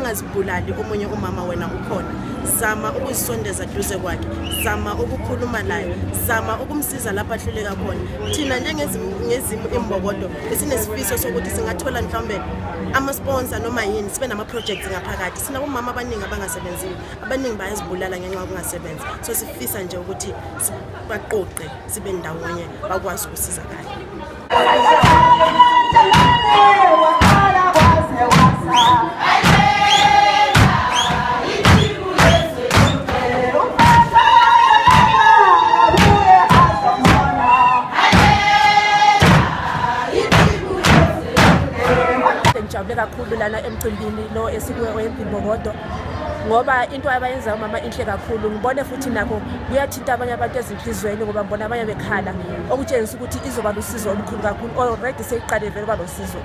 ungazibulali omunye umama wena ukhona. Zama ukuzisondeza duze kwakhe, zama ukukhuluma naye, zama ukumsiza lapha ahluleka khona. Thina njengezimo imbokodo esinesifiso sokuthi singathola mhlawumbe ama-sponsor noma yini sibe nama-projects ngaphakathi. Sinabomama abaningi abangasebenziyo, abaningi bayazibulala ngenxa yokungasebenzi. So sifisa nje ukuthi baqoqe sibe ndawonye bakwazi ukusizakala. Ngijabule kakhulu lana emcimbini lo esikweMbokodo ngoba into abayenza umama inhle kakhulu. Ngibone futhi nakho kuyathinta abanye abantu ezinhlizweni ngoba ngibona abanye bekhala okutshengisa ukuthi izoba lusizo olukhulu kakhulu. Already seyiqale vele kuba lusizo.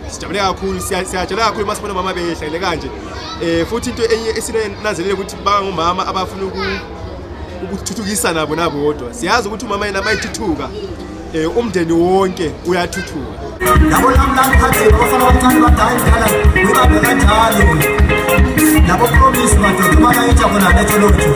Sijabule kakhulu siyajabula kakhulu masibona mama behlele kanje futhi into enye esinanzelele ukuthi bangomama abafuna ukuthuthukisa nabo bodwa. Siyazi ukuthi umama yena mayithuthuka umndeni wonke uyathuthuka. Yabo namhlanje phathi bafana abancane badala ubabe kanjalo. Labo promise madoda bayayitha bona letho lotho.